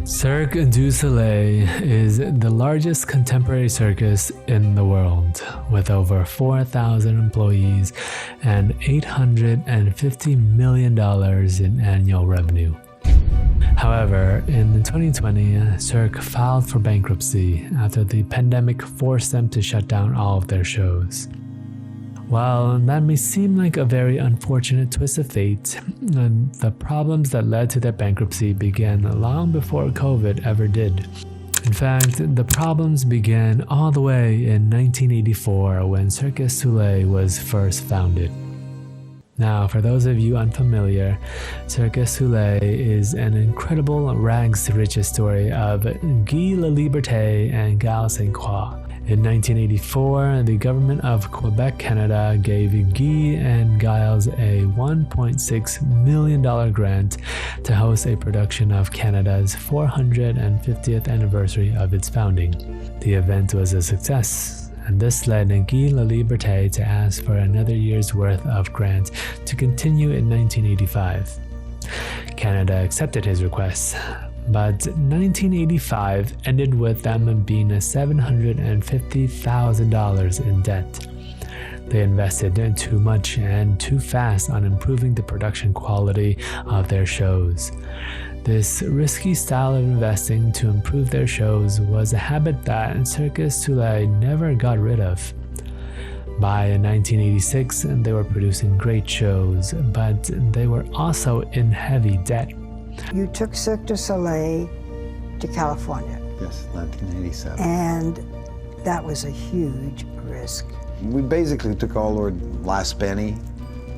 Cirque Du Soleil is the largest contemporary circus in the world, with over 4,000 employees and $850 million in annual revenue. However, in 2020, Cirque filed for bankruptcy after the pandemic forced them to shut down all of their shows. While that may seem like a very unfortunate twist of fate, the problems that led to their bankruptcy began long before COVID ever did. In fact, the problems began all the way in 1984 when Cirque du Soleil was first founded. Now, for those of you unfamiliar, Cirque du Soleil is an incredible rags-to-riches story of Guy Laliberté and Gal St. Croix. In 1984, the government of Quebec, Canada gave Guy and Giles a $1.6 million grant to host a production of Canada's 450th anniversary of its founding. The event was a success, and this led Guy Laliberté to ask for another year's worth of grant to continue in 1985. Canada accepted his request, but 1985 ended with them being $750,000 in debt. They invested too much and too fast on improving the production quality of their shows. This risky style of investing to improve their shows was a habit that Cirque du Soleil never got rid of. By 1986, they were producing great shows, but they were also in heavy debt. You took Cirque du Soleil to California. Yes, 1987. And that was a huge risk. We basically took all our last penny,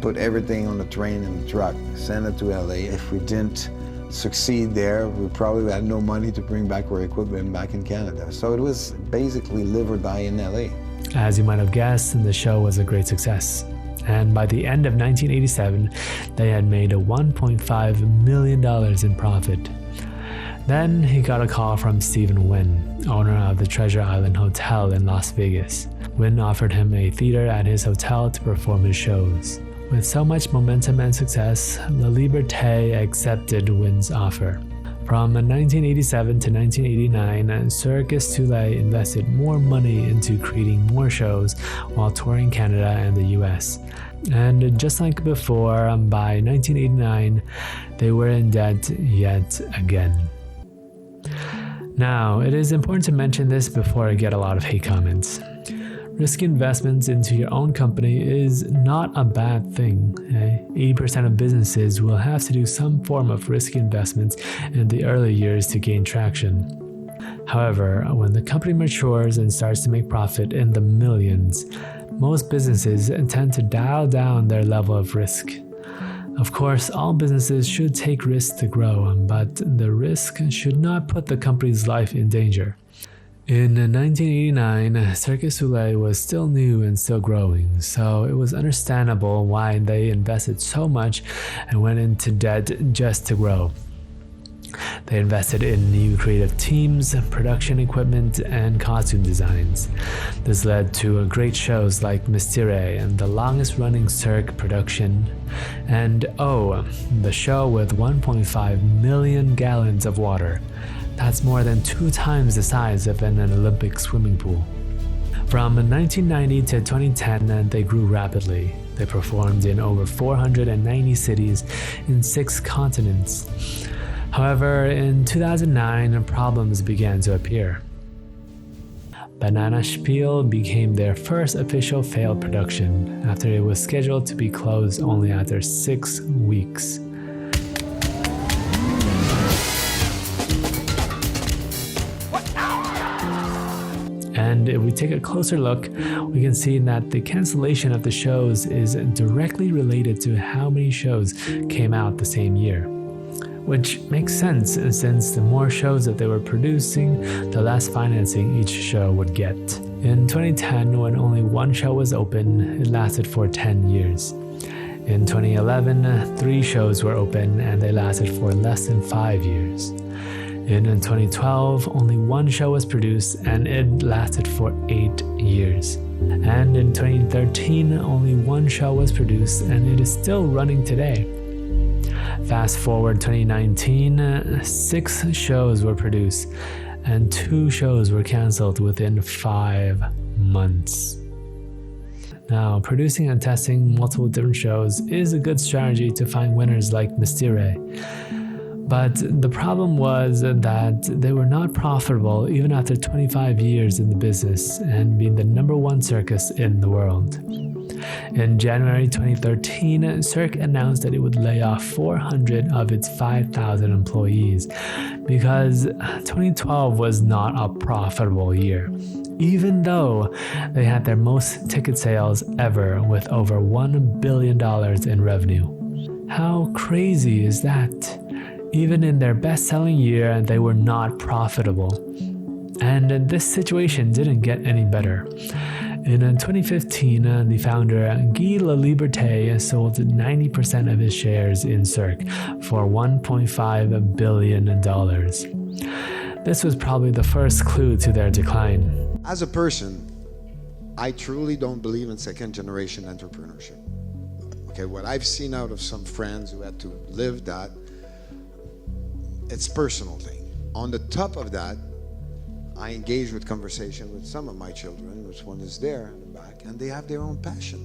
put everything on the train and the truck, sent it to LA. If we didn't succeed there, we probably had no money to bring back our equipment back in Canada. So it was basically live or die in LA. As you might have guessed, the show was a great success. And by the end of 1987, they had made $1.5 million in profit. Then he got a call from Stephen Wynn, owner of the Treasure Island Hotel in Las Vegas. Wynn offered him a theater at his hotel to perform his shows. With so much momentum and success, Laliberté accepted Wynn's offer. From 1987 to 1989, Cirque du Soleil invested more money into creating more shows while touring Canada and the US. And just like before, by 1989, they were in debt yet again. Now, it is important to mention this before I get a lot of hate comments. Risky investments into your own company is not a bad thing. 80% of businesses will have to do some form of risky investments in the early years to gain traction. However, when the company matures and starts to make profit in the millions, most businesses tend to dial down their level of risk. Of course, all businesses should take risks to grow, but the risk should not put the company's life in danger. In 1989, Cirque du Soleil was still new and still growing, so it was understandable why they invested so much and went into debt just to grow. They invested in new creative teams, production equipment, and costume designs. This led to great shows like Mystere and the longest-running Cirque production, and the show with 1.5 million gallons of water. That's more than 2 times the size of an Olympic swimming pool. From 1990 to 2010, they grew rapidly. They performed in over 490 cities in 6 continents. However, in 2009, problems began to appear. Banana Spiel became their first official failed production after it was scheduled to be closed only after 6 weeks. And if we take a closer look, we can see that the cancellation of the shows is directly related to how many shows came out the same year. Which makes sense since the more shows that they were producing, the less financing each show would get. In 2010, when only 1 show was open, it lasted for 10 years. In 2011, 3 shows were open and they lasted for less than 5 years. In 2012, only 1 show was produced and it lasted for 8 years. And in 2013, only 1 show was produced and it is still running today. Fast forward 2019, 6 shows were produced and 2 shows were cancelled within 5 months. Now, producing and testing multiple different shows is a good strategy to find winners like Mystere. But the problem was that they were not profitable even after 25 years in the business and being the #1 circus in the world. In January 2013, Cirque announced that it would lay off 400 of its 5,000 employees because 2012 was not a profitable year, even though they had their most ticket sales ever with over $1 billion in revenue. How crazy is that? Even in their best-selling year, they were not profitable. And this situation didn't get any better. In 2015, the founder Guy Laliberté sold 90% of his shares in Cirque for $1.5 billion. This was probably the first clue to their decline. As a person, I truly don't believe in second-generation entrepreneurship. Okay, what I've seen out of some friends who had to live that, it's a personal thing. On the top of that, I engage with conversation with some of my children, which one is there in the back, and they have their own passion.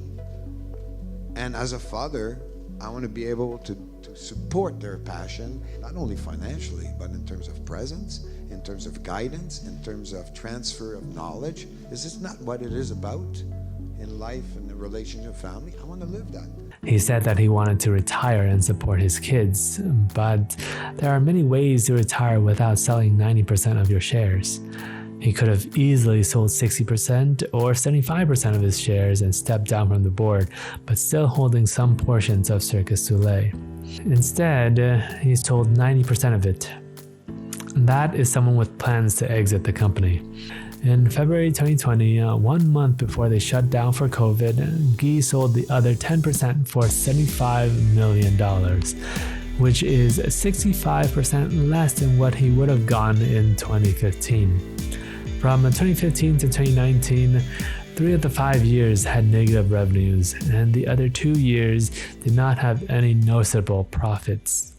And as a father, I want to be able to support their passion, not only financially, but in terms of presence, in terms of guidance, in terms of transfer of knowledge. Is this not what it is about in life and the relationship, family? I want to live that. He said that he wanted to retire and support his kids, but there are many ways to retire without selling 90% of your shares. He could have easily sold 60% or 75% of his shares and stepped down from the board, but still holding some portions of Cirque Du Soleil. Instead, he sold 90% of it. That is someone with plans to exit the company. In February 2020, 1 month before they shut down for COVID, Guy sold the other 10% for $75 million, which is 65% less than what he would have gone in 2015. From 2015 to 2019, 3 of the 5 years had negative revenues, and the other 2 years did not have any noticeable profits.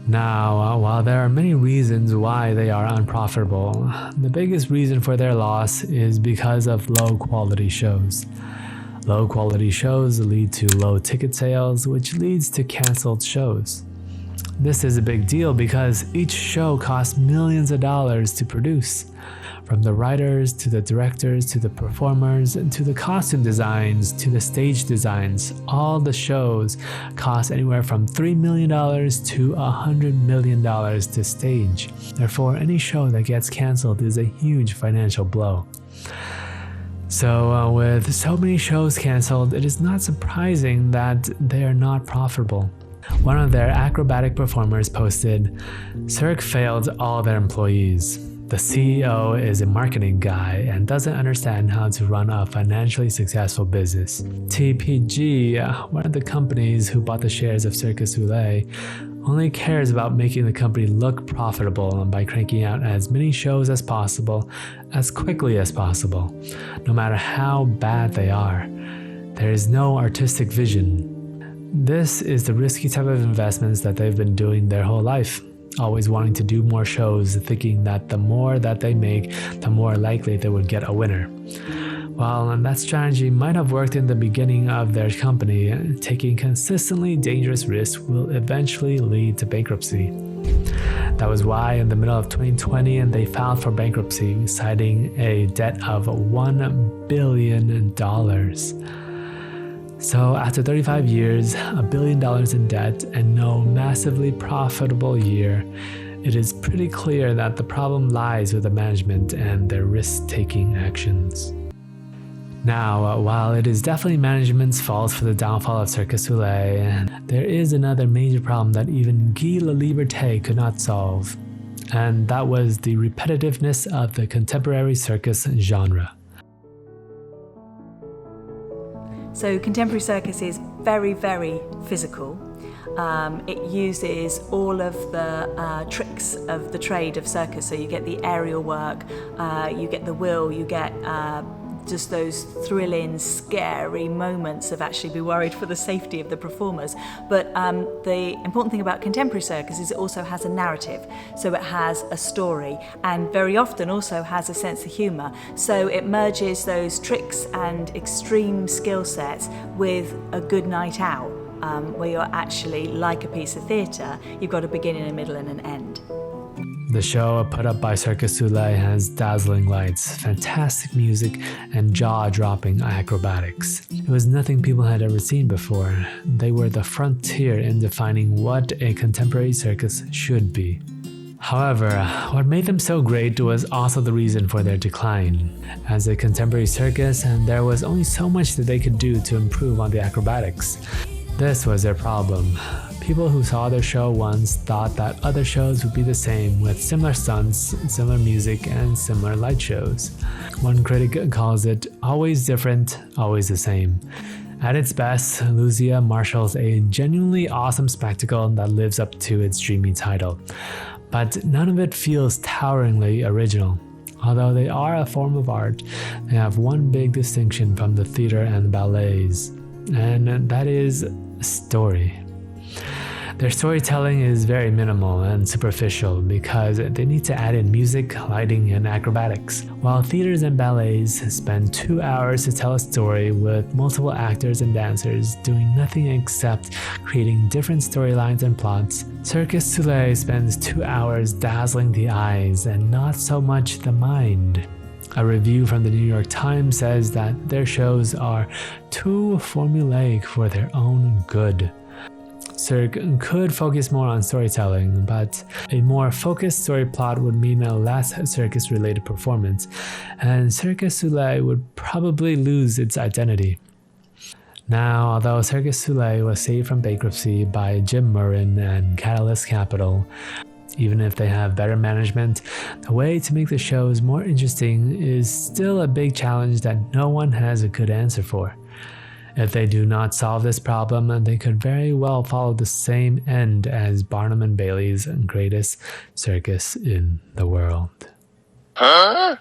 Now, while there are many reasons why they are unprofitable, the biggest reason for their loss is because of low quality shows. Low quality shows lead to low ticket sales, which leads to canceled shows. This is a big deal because each show costs millions of dollars to produce. From the writers, to the directors, to the performers, to the costume designs, to the stage designs, all the shows cost anywhere from $3 million to $100 million to stage. Therefore, any show that gets canceled is a huge financial blow. So with so many shows canceled, it is not surprising that they are not profitable. One of their acrobatic performers posted, "Cirque failed all their employees. The CEO is a marketing guy and doesn't understand how to run a financially successful business." TPG, one of the companies who bought the shares of Cirque Du Soleil, only cares about making the company look profitable by cranking out as many shows as possible, as quickly as possible, no matter how bad they are. There is no artistic vision. This is the risky type of investments that they've been doing their whole life. Always wanting to do more shows, thinking that the more that they make, the more likely they would get a winner. While that strategy might have worked in the beginning of their company, taking consistently dangerous risks will eventually lead to bankruptcy. That was why in the middle of 2020 they filed for bankruptcy, citing a debt of $1 billion. So after 35 years, $1 billion in debt, and no massively profitable year, it is pretty clear that the problem lies with the management and their risk-taking actions. Now, while it is definitely management's fault for the downfall of Cirque Du Soleil, there is another major problem that even Guy Laliberté could not solve, and that was the repetitiveness of the contemporary circus genre. So contemporary circus is very, very physical. It uses all of the tricks of the trade of circus. So you get the aerial work, you get the wheel, you get just those thrilling, scary moments of actually be worried for the safety of the performers. But the important thing about contemporary circus is it also has a narrative. So it has a story, and very often also has a sense of humour. So it merges those tricks and extreme skill sets with a good night out, where you're actually like a piece of theatre. You've got a beginning, a middle and an end. The show put up by Cirque Du Soleil has dazzling lights, fantastic music, and jaw-dropping acrobatics. It was nothing people had ever seen before. They were the frontier in defining what a contemporary circus should be. However, what made them so great was also the reason for their decline. As a contemporary circus, there was only so much that they could do to improve on the acrobatics. This was their problem. People who saw their show once thought that other shows would be the same, with similar stunts, similar music, and similar light shows. One critic calls it always different, always the same. At its best, Lucia marshals a genuinely awesome spectacle that lives up to its dreamy title. But none of it feels toweringly original. Although they are a form of art, they have one big distinction from the theater and ballets, and that is story. Their storytelling is very minimal and superficial because they need to add in music, lighting, and acrobatics, while theaters and ballets spend 2 hours to tell a story with multiple actors and dancers doing nothing except creating different storylines and plots. Cirque du Soleil spends 2 hours dazzling the eyes and not so much the mind. A review from the New York Times says that their shows are too formulaic for their own good. Cirque could focus more on storytelling, but a more focused story plot would mean a less circus-related performance, and Cirque du Soleil would probably lose its identity. Now, although Cirque du Soleil was saved from bankruptcy by Jim Murrin and Catalyst Capital, even if they have better management, the way to make the shows more interesting is still a big challenge that no one has a good answer for. If they do not solve this problem, they could very well follow the same end as Barnum and Bailey's greatest circus in the world. Huh?